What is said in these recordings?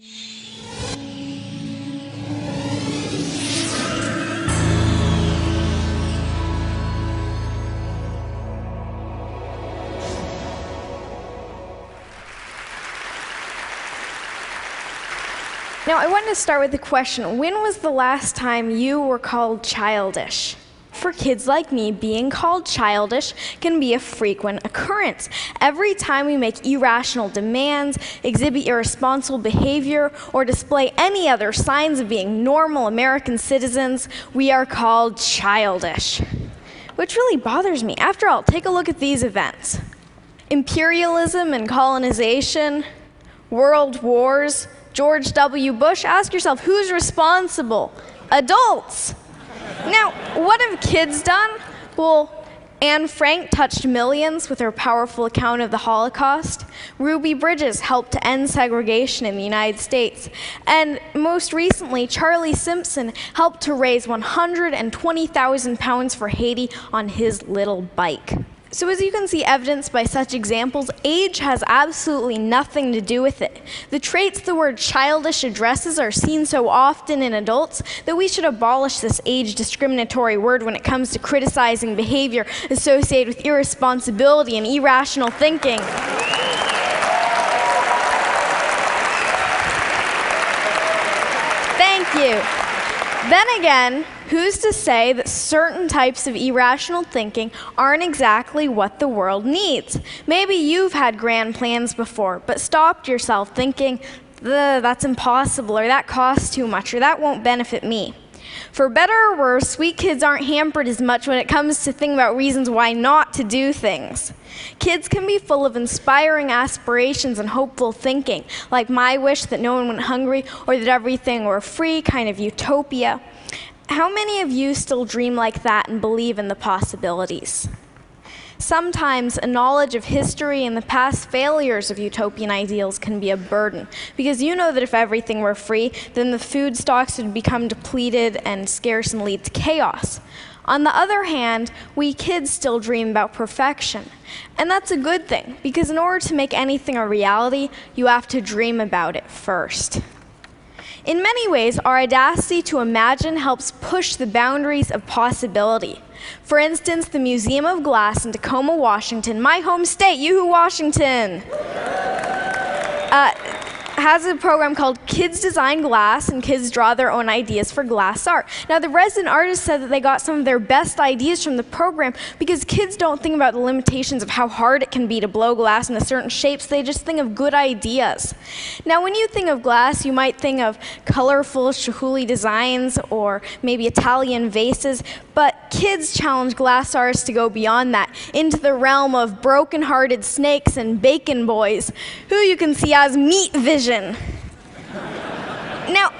Now, I wanted to start with the question, when was the last time you were called childish? For kids like me, being called childish can be a frequent occurrence. Every time we make irrational demands, exhibit irresponsible behavior, or display any other signs of being normal American citizens, we are called childish. Which really bothers me. After all, take a look at these events. Imperialism and colonization, world wars, George W. Bush. Ask yourself, who's responsible? Adults. Now, what have kids done? Well, Anne Frank touched millions with her powerful account of the Holocaust. Ruby Bridges helped to end segregation in the United States. And most recently, Charlie Simpson helped to raise 120,000 pounds for Haiti on his little bike. So as you can see evidenced by such examples, age has absolutely nothing to do with it. The traits the word childish addresses are seen so often in adults that we should abolish this age discriminatory word when it comes to criticizing behavior associated with irresponsibility and irrational thinking. Thank you. Then again, who's to say that certain types of irrational thinking aren't exactly what the world needs? Maybe you've had grand plans before, but stopped yourself thinking, that's impossible, or that costs too much, or that won't benefit me. For better or worse, we kids aren't hampered as much when it comes to thinking about reasons why not to do things. Kids can be full of inspiring aspirations and hopeful thinking, like my wish that no one went hungry or that everything were free, kind of utopia. How many of you still dream like that and believe in the possibilities? Sometimes a knowledge of history and the past failures of utopian ideals can be a burden, because you know that if everything were free, then the food stocks would become depleted and scarce and lead to chaos. On the other hand, we kids still dream about perfection. And that's a good thing, because in order to make anything a reality, you have to dream about it first. In many ways, our audacity to imagine helps push the boundaries of possibility. For instance, the Museum of Glass in Tacoma, Washington, my home state, yoo-hoo, Washington, has a program called Kids Design Glass, and kids draw their own ideas for glass art. Now, the resident artist said that they got some of their best ideas from the program because kids don't think about the limitations of how hard it can be to blow glass into certain shapes. They just think of good ideas. Now, when you think of glass, you might think of colorful Chihuly designs or maybe Italian vases, but kids challenge glass artists to go beyond that, into the realm of broken-hearted snakes and bacon boys, who you can see as meat vision. Now,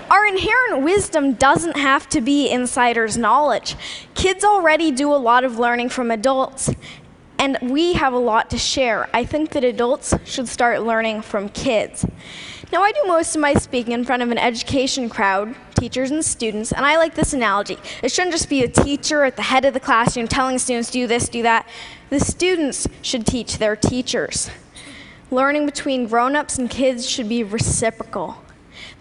our inherent wisdom doesn't have to be insider's knowledge. Kids already do a lot of learning from adults, and we have a lot to share. I think that adults should start learning from kids. Now, I do most of my speaking in front of an education crowd, teachers and students, and I like this analogy. It shouldn't just be a teacher at the head of the classroom telling students, do this, do that. The students should teach their teachers. Learning between grown-ups and kids should be reciprocal.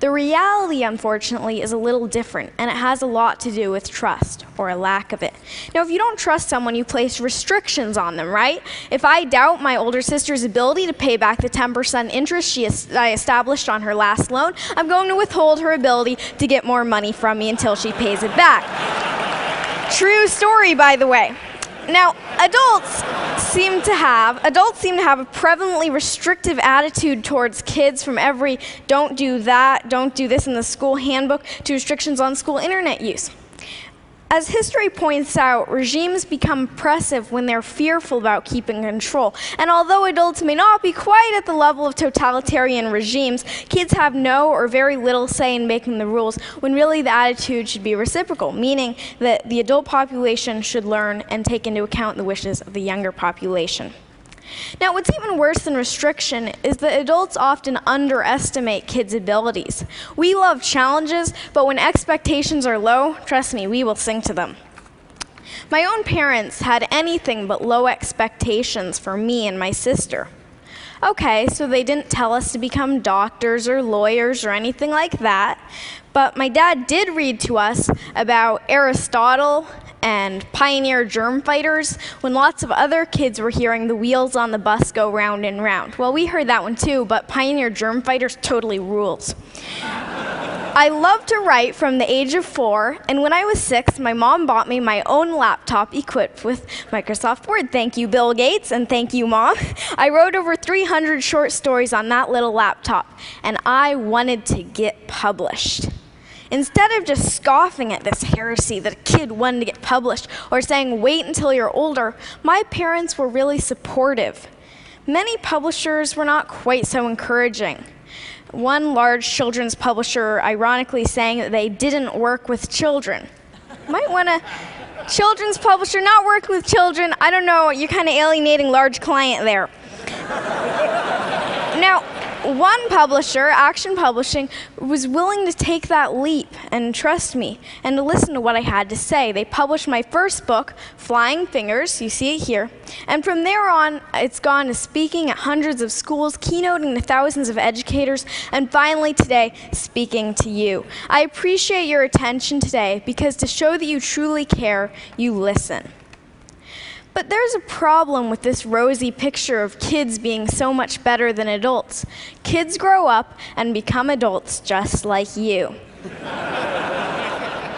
The reality, unfortunately, is a little different, and it has a lot to do with trust, or a lack of it. Now, if you don't trust someone, you place restrictions on them, right? If I doubt my older sister's ability to pay back the 10% interest I established on her last loan, I'm going to withhold her ability to get more money from me until she pays it back. True story, by the way. Now, adults seem to have a prevalently restrictive attitude towards kids, from every don't do that, don't do this in the school handbook, to restrictions on school internet use. As history points out, regimes become oppressive when they're fearful about keeping control. And although adults may not be quite at the level of totalitarian regimes, kids have no or very little say in making the rules, when really the attitude should be reciprocal, meaning that the adult population should learn and take into account the wishes of the younger population. Now, what's even worse than restriction is that adults often underestimate kids' abilities. We love challenges, but when expectations are low, trust me, we will sing to them. My own parents had anything but low expectations for me and my sister. Okay, so they didn't tell us to become doctors or lawyers or anything like that. But my dad did read to us about Aristotle and pioneer germ fighters when lots of other kids were hearing the wheels on the bus go round and round. Well, we heard that one too, but pioneer germ fighters totally rules. I loved to write from the age of 4, and when I was 6, my mom bought me my own laptop equipped with Microsoft Word. Thank you, Bill Gates, and thank you, Mom. I wrote over 300 short stories on that little laptop, and I wanted to get published. Instead of just scoffing at this heresy that a kid wanted to get published or saying, wait until you're older, my parents were really supportive. Many publishers were not quite so encouraging. One large children's publisher ironically saying that they didn't work with children. Might want a children's publisher not work with children. I don't know, you're kind of alienating large client there. Now, one publisher, Action Publishing, was willing to take that leap and trust me and to listen to what I had to say. They published my first book, Flying Fingers, you see it here, and from there on, it's gone to speaking at hundreds of schools, keynoting to thousands of educators, and finally today, speaking to you. I appreciate your attention today because to show that you truly care, you listen. But there's a problem with this rosy picture of kids being so much better than adults. Kids grow up and become adults just like you.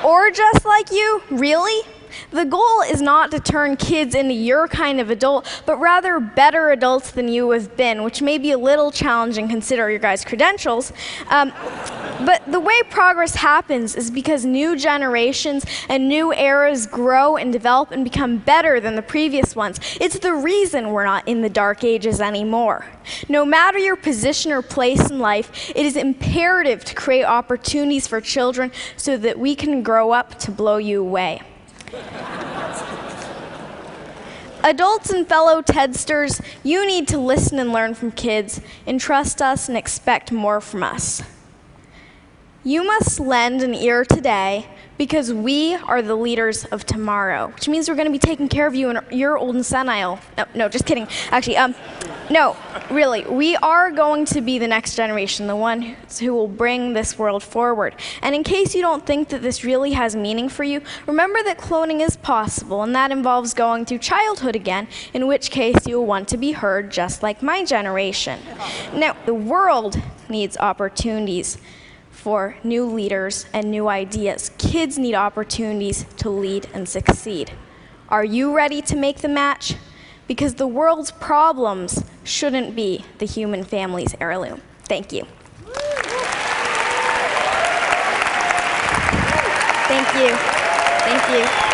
Or just like you? Really? The goal is not to turn kids into your kind of adult, but rather better adults than you have been, which may be a little challenging considering your guys' credentials. But the way progress happens is because new generations and new eras grow and develop and become better than the previous ones. It's the reason we're not in the dark ages anymore. No matter your position or place in life, it is imperative to create opportunities for children so that we can grow up to blow you away. Adults and fellow TEDsters, you need to listen and learn from kids, entrust us, and expect more from us. You must lend an ear today because we are the leaders of tomorrow, which means we're going to be taking care of you in your old and senile. No, just kidding. Actually, no, really, we are going to be the next generation, the one who will bring this world forward. And in case you don't think that this really has meaning for you, remember that cloning is possible, and that involves going through childhood again, in which case you will want to be heard just like my generation. Now, the world needs opportunities for new leaders and new ideas. Kids need opportunities to lead and succeed. Are you ready to make the match? Because the world's problems shouldn't be the human family's heirloom. Thank you. Thank you. Thank you.